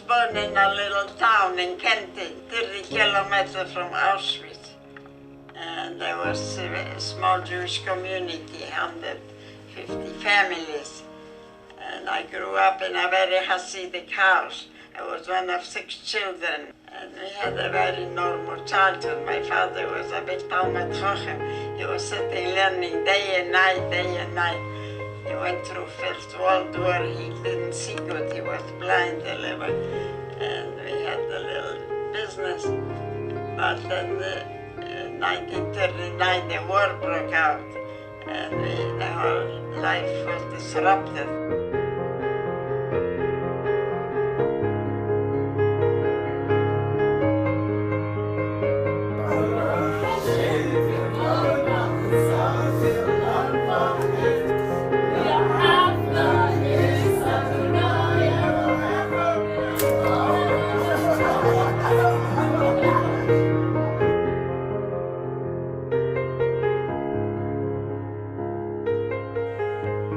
born in a little town in Kentucky, 30 kilometers from Auschwitz. And there was a small Jewish community, 150 families. And I grew up in a very Hasidic house. I was one of 6 children, and we had a very normal childhood. My father was a big Talmud Chacham. He was sitting learning day and night, day and night. He went through First World War. He didn't see good. He was blind a little, and we had a little business. But then in 1939, the war broke out, and the whole life was disrupted.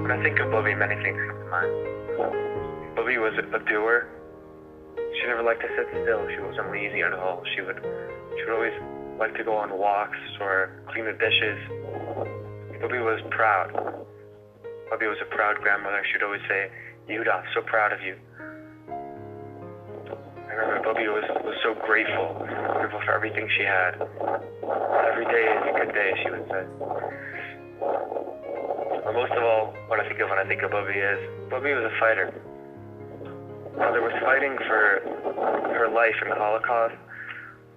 When I think of Bubby, many things come to mind. Bubby was a doer. She never liked to sit still. She wasn't lazy at all. She would always like to go on walks or clean the dishes. Bubby was proud. Bubby was a proud grandmother. She'd always say, "Yehuda, so proud of you." I remember Bubby was so grateful for everything she had. Every day is a good day, she would say. But most of all, what I think of when I think of Bubby is, Bubby was a fighter. Whether it was fighting for her life in the Holocaust,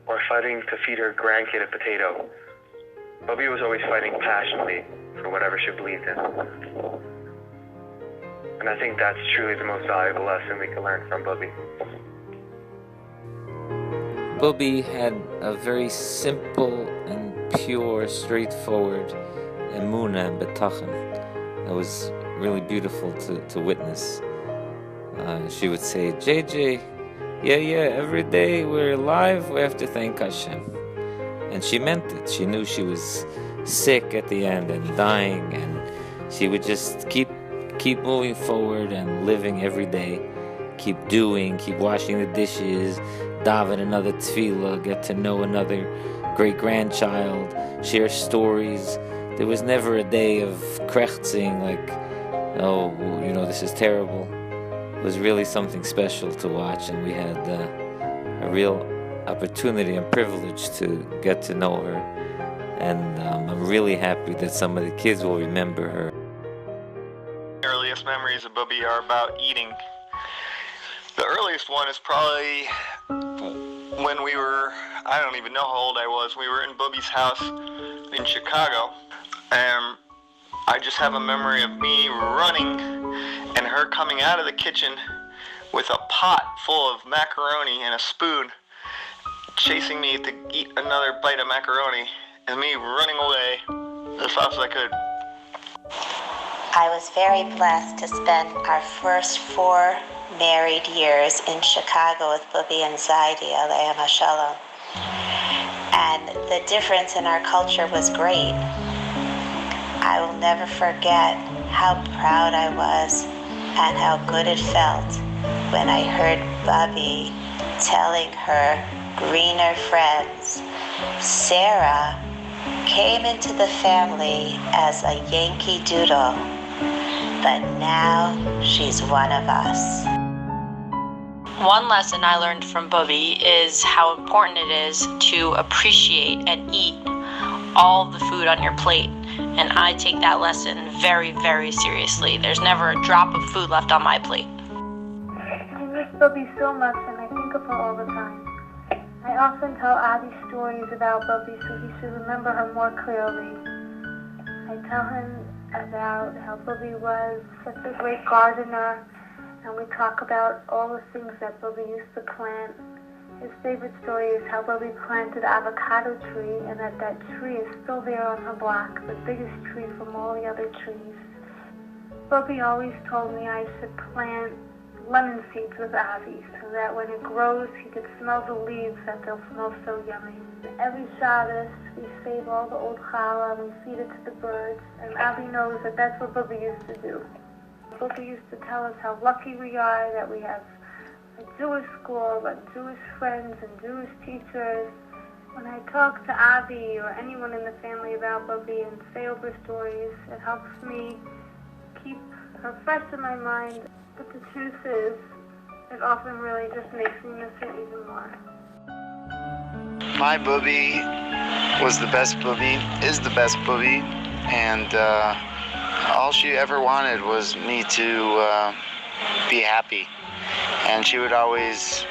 or fighting to feed her grandkid a potato, Bubby was always fighting passionately for whatever she believed in. And I think that's truly the most valuable lesson we can learn from Bubby. Bubby had a very simple and pure, straightforward emunah and betachon. It was really beautiful to witness. She would say, "JJ, yeah, every day we're alive, we have to thank Hashem." And she meant it. She knew she was sick at the end and dying, and she would just keep moving forward and living every day. Keep doing, keep washing the dishes, daven another tefillah, get to know another great-grandchild, share stories. There was never a day of krechzing, like, "Oh, this is terrible." It was really something special to watch, and we had a real opportunity and privilege to get to know her. And I'm really happy that some of the kids will remember her. Earliest memories of Bubby are about eating. The earliest one is probably when we were, I don't even know how old I was, we were in Bubby's house in Chicago, and I just have a memory of me running and her coming out of the kitchen with a pot full of macaroni and a spoon, chasing me to eat another bite of macaroni, and me running away as fast as I could. I was very blessed to spend our first 4 married years in Chicago with Bubby and Zaidi, Aleichem Hashalom. And the difference in our culture was great. I will never forget how proud I was and how good it felt when I heard Bubby telling her greener friends, Sarah came into the family as a Yankee Doodle, but now she's one of us. One lesson I learned from Bubby is how important it is to appreciate and eat all the food on your plate. And I take that lesson very, very seriously. There's never a drop of food left on my plate. I miss Bubby so much, and I think of her all the time. I often tell Avi stories about Bubby so he should remember her more clearly. I tell him about how Bubby was such a great gardener, and we talk about all the things that Bubby used to plant. His favorite story is how Bubby planted an avocado tree, and that tree is still there on her block, the biggest tree from all the other trees. Bubby always told me I should plant lemon seeds with Avi, so that when it grows, he could smell the leaves, that they'll smell so yummy. Every Shabbos, we save all the old challah and we feed it to the birds, and Avi knows that that's what Bubby used to do. Bubby used to tell us how lucky we are that we have a Jewish school, but Jewish friends and Jewish teachers. When I talk to Avi or anyone in the family about Bubby and say over stories, it helps me keep her fresh in my mind. But the truth is, it often really just makes me miss her even more. My Bubby was the best Bubby, is the best Bubby, and all she ever wanted was me to be happy. And she would always,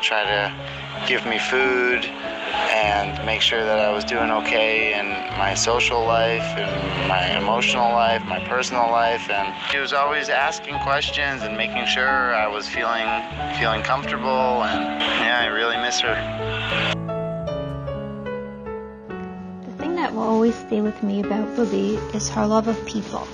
try to give me food and make sure that I was doing okay in my social life and my emotional life, my personal life. And she was always asking questions and making sure I was feeling comfortable. And yeah, I really miss her. The thing that will always stay with me about Bubby is her love of people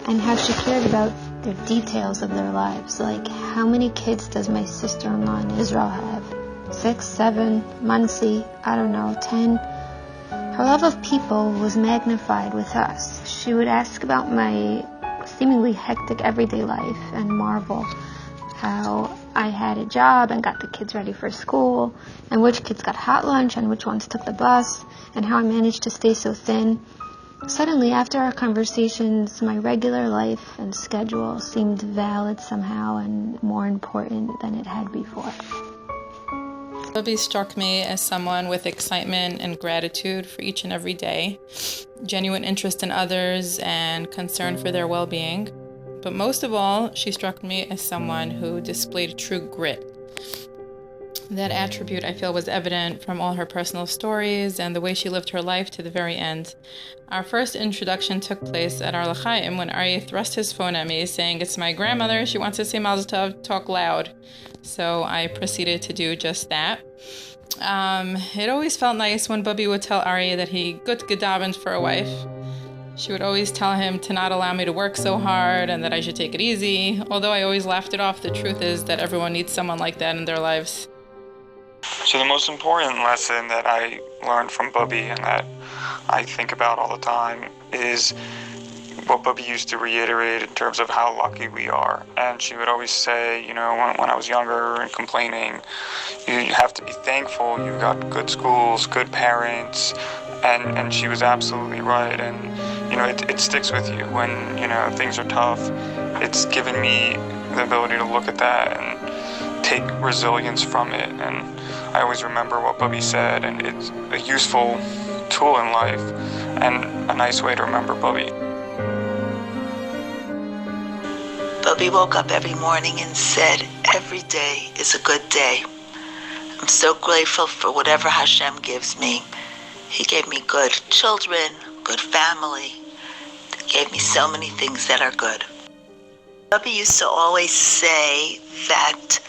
and how she cared about the details of their lives. Like, how many kids does my sister-in-law in Israel have? 6, 7, Muncie, I don't know, 10. Her love of people was magnified with us. She would ask about my seemingly hectic everyday life and marvel how I had a job and got the kids ready for school, and which kids got hot lunch and which ones took the bus, and how I managed to stay so thin. Suddenly, after our conversations, my regular life and schedule seemed valid somehow and more important than it had before. Bubby struck me as someone with excitement and gratitude for each and every day, genuine interest in others, and concern for their well-being. But most of all, she struck me as someone who displayed true grit. That attribute, I feel, was evident from all her personal stories and the way she lived her life to the very end. Our first introduction took place at our L'chaim when Aryeh thrust his phone at me, saying, "It's my grandmother, she wants to say Mazel Tov, talk loud." So I proceeded to do just that. It always felt nice when Bubby would tell Aryeh that he gut gedavened for a wife. She would always tell him to not allow me to work so hard and that I should take it easy. Although I always laughed it off, the truth is that everyone needs someone like that in their lives. So the most important lesson that I learned from Bubby and that I think about all the time is what Bubby used to reiterate in terms of how lucky we are. And she would always say, when I was younger and complaining, you have to be thankful you got good schools, good parents, and she was absolutely right. And it sticks with you when things are tough. It's given me the ability to look at that and take resilience from it. And I always remember what Bubby said, and it's a useful tool in life and a nice way to remember Bubby. Bubby woke up every morning and said, "Every day is a good day. I'm so grateful for whatever Hashem gives me. He gave me good children, good family. He gave me so many things that are good." Bubby used to always say that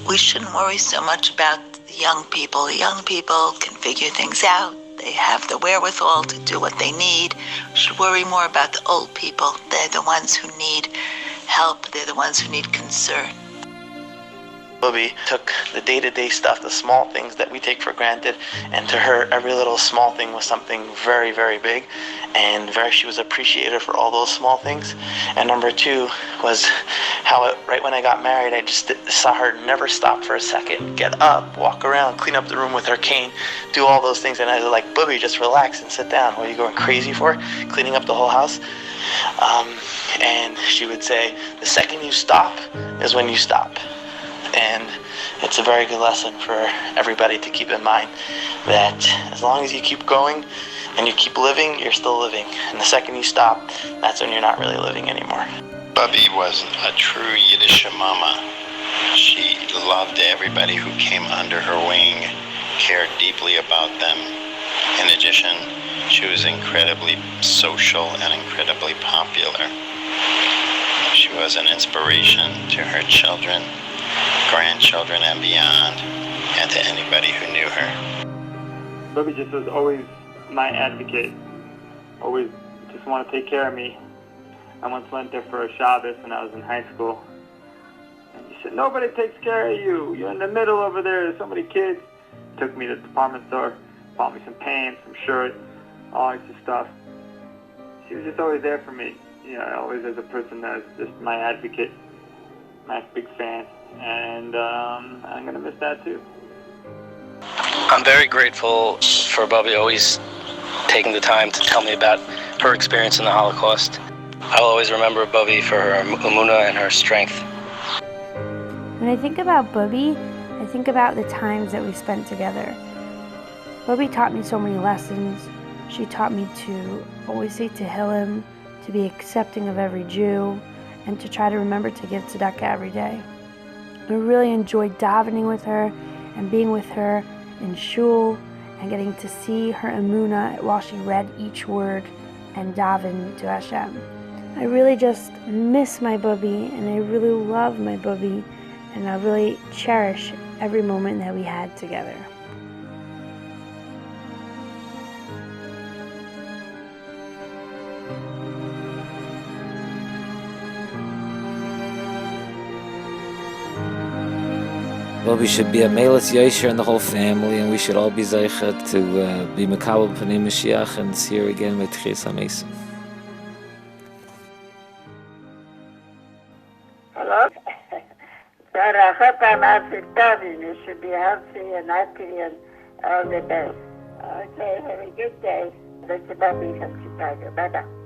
we shouldn't worry so much about the young people. The young people can figure things out. They have the wherewithal to do what they need. We should worry more about the old people. They're the ones who need help. They're the ones who need concern. Bubby took the day-to-day stuff, the small things that we take for granted, and to her, every little small thing was something very, very big, and she was appreciative for all those small things. And number two was how right when I got married, I just saw her never stop for a second, get up, walk around, clean up the room with her cane, do all those things, and I was like, "Bubby, just relax and sit down. What are you going crazy for? Cleaning up the whole house?" And she would say, "The second you stop is when you stop." And it's a very good lesson for everybody to keep in mind that as long as you keep going and you keep living, you're still living. And the second you stop, that's when you're not really living anymore. Bubby was a true Yiddish mama. She loved everybody who came under her wing, cared deeply about them. In addition, she was incredibly social and incredibly popular. She was an inspiration to her children, grandchildren, and beyond, and to anybody who knew her. Bubby just was always my advocate, always just wanted to take care of me. I once went there for a Shabbos when I was in high school, and he said, "Nobody takes care of you. You're in the middle over there. There's so many kids." Took me to the department store, bought me some pants, some shirt, all kinds of stuff. She was just always there for me. Always as a person that was just my advocate, my big fan. and I'm going to miss that too. I'm very grateful for Bubby always taking the time to tell me about her experience in the Holocaust. I'll always remember Bubby for her emunah and her strength. When I think about Bubby, I think about the times that we spent together. Bubby taught me so many lessons. She taught me to always say Tehillim, to be accepting of every Jew, and to try to remember to give tzedakah every day. I really enjoyed davening with her and being with her in shul and getting to see her emunah while she read each word and davened to Hashem. I really just miss my Bubby, and I really love my Bubby, and I really cherish every moment that we had together. Bubby should be a Melis Yosher and the whole family, and we should all be Zeichet to be Mekabel Pnei Mashiach and see her again with Tchias HaMesim. Hello? God, I hope I'm healthy, Bobby. You should be healthy and happy and all the best. Okay, have a good day. That's Bobby from Chicago. Bye-bye.